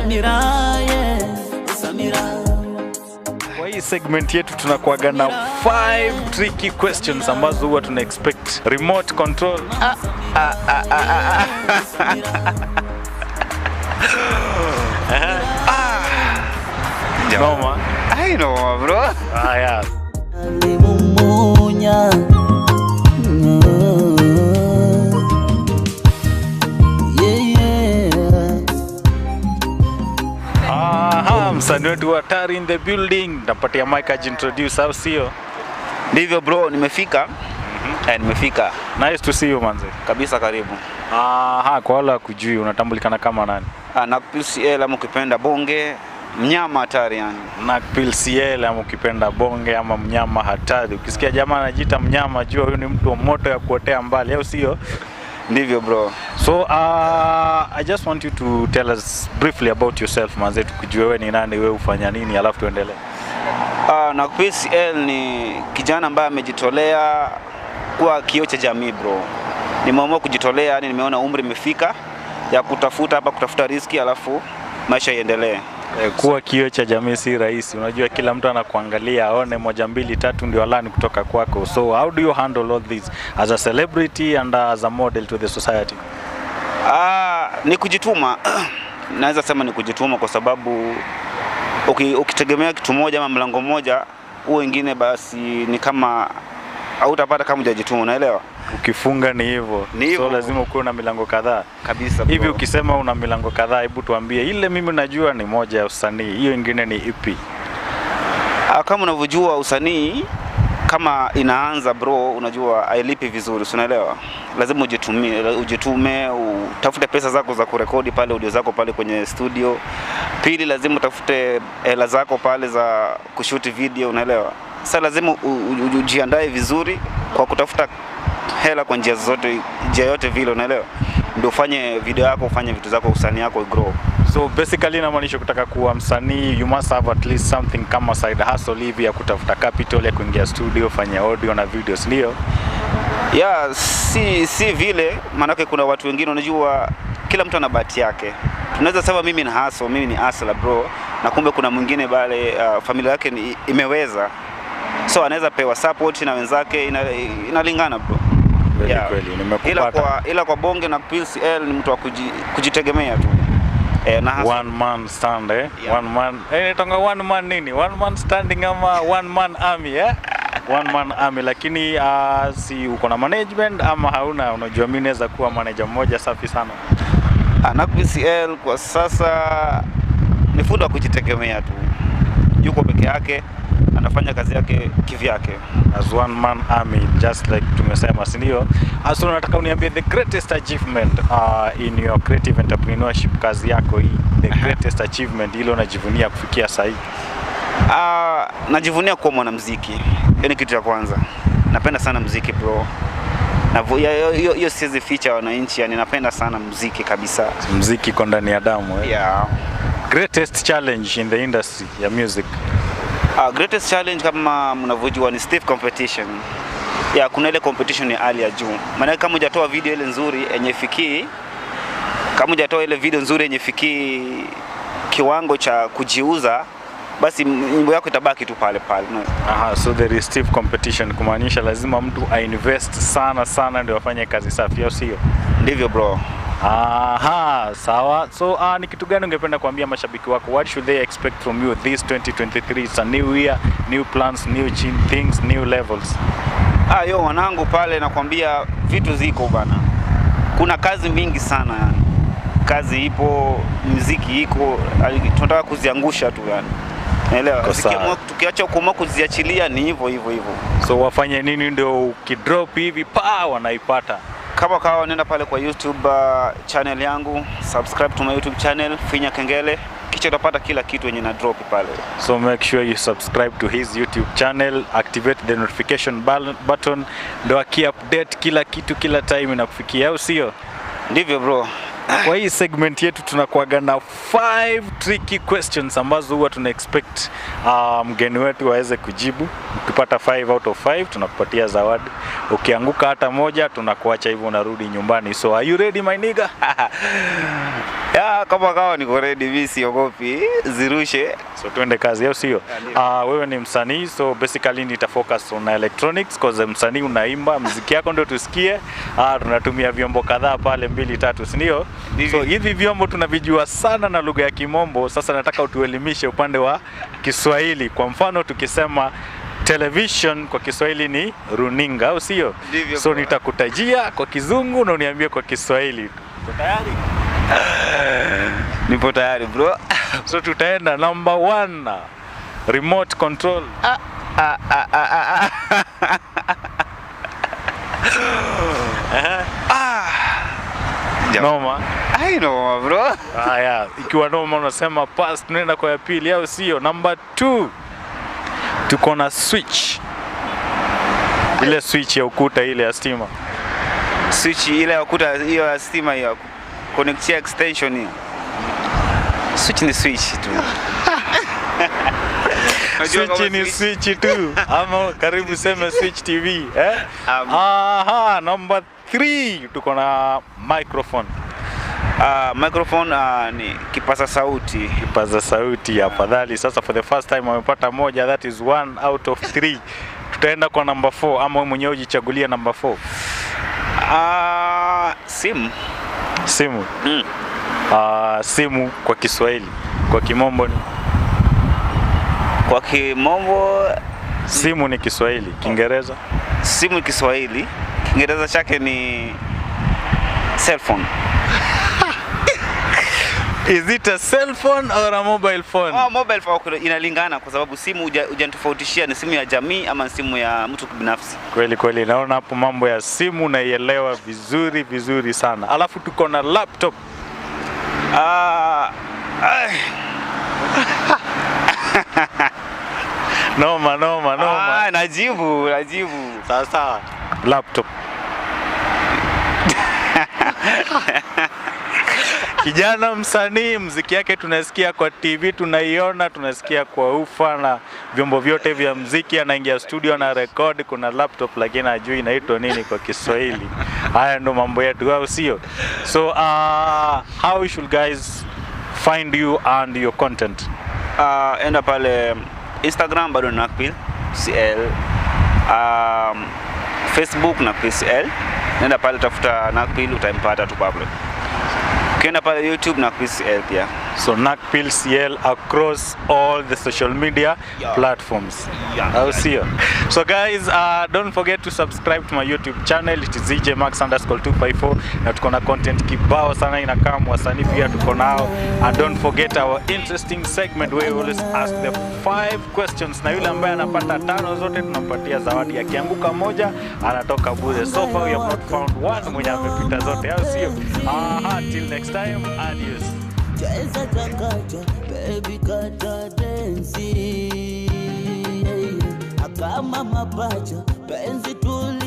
Samira, yeah, Samira. Kwa hii segment yetu tunakuaga na 5 tricky questions ambazo huwa tuna expect remote control. Noma. I know, bro. Yeah. Limumunya. Msanii wetu hatari in the building. Napatia mic introduce au sio? Ndivyo bro, nimefika. Nimefika. Nice to see you manze. Kabisa, karibu. Kwa wala kujui unatambulikana kama nani? Nakpil CL ama ukipenda bonge, mnyama hatari yani. Nakpil CL ama ukipenda bonge ama mnyama hatari. Ukisikia jamaa anajiita mnyama, jua huyu ni mtu wa moto ya kuotea mbali au sio? Ndivyo bro. So I just want you to tell us briefly about yourself manze, tukujue wewe ni nani, wewe ufanya nini, alafu tuendelee. Nakpil CL ni kijana ambaye amejitolea kuwa kioo cha jamii bro. Nimeamua kujitolea, yani nimeona umri umefika ya kutafuta riziki, alafu maisha iendelee. Kuwa kioo cha jamii si rahisi. Unajua kila mtu anakuangalia aone 1 2 3 ndio alani kutoka kwako. So how do you handle all this as a celebrity and as a model to the society? Ni kujituma. Naweza sema ni kujituma kwa sababu ukitegemea kitu moja ama mlango mmoja, huo wengine basi ni kama hautapata kama hujajituma, unaelewa? Ukifunga ni hivyo. So lazima uwe na milango kadhaa. Kabisa bro. Hivi ukisema una milango kadhaa, hebu tuambie ile mimi najua ni moja ya usanii, hiyo nyingine ni ipi? Kama unavyojua usanii kama inaanza bro, unajua hailipi vizuri, unaelewa? Lazima ujitume, utafute pesa zako za kurekodi pale audio zako pale kwenye studio. Pili lazima utafute hela zako pale za kushoot video, unaelewa? Sasa lazima ujiandae vizuri kwa kutafuta hela kwa njia yote vile, unaelewa? Ndio ufanye video yako, ufanye vitu zako, usanii yako grow. So basically inamaanisha kutaka kuwa msanii you must have at least something kama side hustle hivi ya kutafuta capital ya kuingia studio, fanya audio na videos, ndio? Yeah, si vile, maana kuna watu wengine unajua kila mtu ana bahati yake. Tunaweza sema mimi ni hustle, mimi ni hustler bro, na kumbe kuna mwingine bale familia yake imeweza. So anaweza pewa support na wenzake, inalingana bro. Kweli nimekupata. Ila kwa bonge na Nakpil CL ni mtu wa kujitegemea tu. Na one man stand one man tonga one man nini, one man standing ama one man army one man army. Lakini si uko na management ama hauna? Unajua mimi naweza kuwa manager mmoja safi sana. Nakpil CL kwa sasa ni fundi wa kujitegemea tu, yuko peke yake, anafanya kazi yake kivyake as one man army, just like tumesema, si ndio? Aso nataka uniambie the greatest achievement in your creative entrepreneurship, kazi yako hii, the greatest achievement ile unajivunia kufikia sasa hivi. Najivunia kuwa mwanamuziki. Yaani kitu cha kwanza, napenda sana muziki bro. Na hiyo siwezi ficha wananchi, yani napenda sana muziki kabisa. Muziki iko ndani ya damu Yeah. Greatest challenge in the industry ya music? Greatest challenge kama mnavyojua ni stiff competition. Kuna ile competition ya hali ya juu. Maana kama hujatoa video ile nzuri yenye fikii, kama hujatoa ile video nzuri yenye fikii kiwango cha kujiuza, basi nyimbo yako itabaki tu pale pale. So there is stiff competition, kumaanisha lazima mtu ainvest sana ndio afanye kazi safi, au sio? Ndivyo bro. Sawa. So ni kitu gani ungependa kuambia mashabiki wako? What should they expect from you this 2023? It's a new year, new plans, new things, new levels. Wanangu pale nakwambia vitu ziko bana. Kuna kazi mingi sana yani. Kazi ipo, muziki iko, tunataka kuziangusha tu yani. Naelewa. Tukiacha kuziachilia ni hivyo. So wafanye nini ndio ukidrop hivi wanaipata? Kama kawa nenda pale kwa YouTube channel yangu, subscribe to my YouTube channel, finya kengele, kisha utapata kila kitu yenye na drop pale. So make sure you subscribe to his YouTube channel, activate the notification button, ndio aki-update kila kitu kila time inakufikia, au sio? Ndivyo bro. Kwa hii segment yetu tunakuaga na 5 tricky questions ambazo huwa tuna expect mgeni wetu aweze kujibu. Ukipata 5 out of 5 tunakupatia zawadi. Ukianguka hata moja tunakuacha hivyo unarudi nyumbani. So are you ready my nigga? Kama kawa niko ready, mimi siogopi, zirushe. So tuende kazi, au sio? Wewe ni msanii, so basically nitafocus on electronics cause msanii unaimba, muziki yako ndio tusikie. Tunatumia vyombo kadhaa pale 2 3, si ndio? So hivi vyombo tunavijua sana na lugha ya Kimombo, sasa nataka utuelimishe upande wa Kiswahili. Kwa mfano tukisema television kwa Kiswahili ni runinga, au sio? So nitakutajia kwa Kizungu na uniambie kwa Kiswahili. Uko tayari? Nipo tayari bro. So tutaenda number 1, remote control. Noma. I know bro. Haya, ikiwa noma unasema pass, tunaenda kwa ya pili, au sio? Number 2, tuko na switch. Ile switch ya ukuta ile ya stima. Switch ile ya ukuta hiyo ya stima hiyo. Connectia extension hiyo. Switch ni switch tu. Switch ni switch tu. Ama karibu sema Switch TV, number 3 tuko na microphone. Microphone ni kipaza sauti. Kipaza sauti, afadhali. Sasa for the first time wamepata moja, that is 1 out of 3. Tutaenda kwa number 4, ama wewe mwenyewe ujichagulie number 4. Simu. Simu. Simu kwa Kiswahili. Kwa Kimombo ni? Kwa Kimombo simu ni Kiswahili. Kiingereza? Simu ni Kiswahili. Kiingereza chake ni cell phone. Is it a cell phone or a mobile phone? Mobile phone inalingana kwa sababu simu hujanitofautishia ni simu ya jamii ama simu ya mtu binafsi. Kweli, naona hapo mambo ya simu naielewa vizuri sana. Alafu tuko na laptop. Noma. Najibu. Sasa laptop. Kijana msanii, muziki yake tunasikia kwa TV, tunaiona, tunasikia kwa ufa na vyombo vyote vya muziki, anaingia studio na record, kuna laptop lakini hajui inaitwa nini kwa Kiswahili. Haya ndo mambo yetu, au sio? So how should guys find you and your content? Enda pale Instagram bado Nakpil CL, Facebook Nakpil CL. Nenda pale tafuta Nakpil utampata tu Pablo. Ukienda pale YouTube Nakpil CL pia. So Nakpil CL across all the social media platforms. I'll see you. So guys, don't forget to subscribe to my YouTube channel. It is ZJ_Max_254. Na tuko na content kibao sana inakaa wasanii pia tuko nao. And don't forget our interesting segment where we always ask the 5 questions. Na yule ambaye anapata 5 zote tunampatia zawadi. Akianguka moja anatoka bure. So far we have not found one mwenye amepita zote. I'll see you. Till next time, adios. Cheza chakacha, baby kata densi. Akama mapacha, penzi tuli.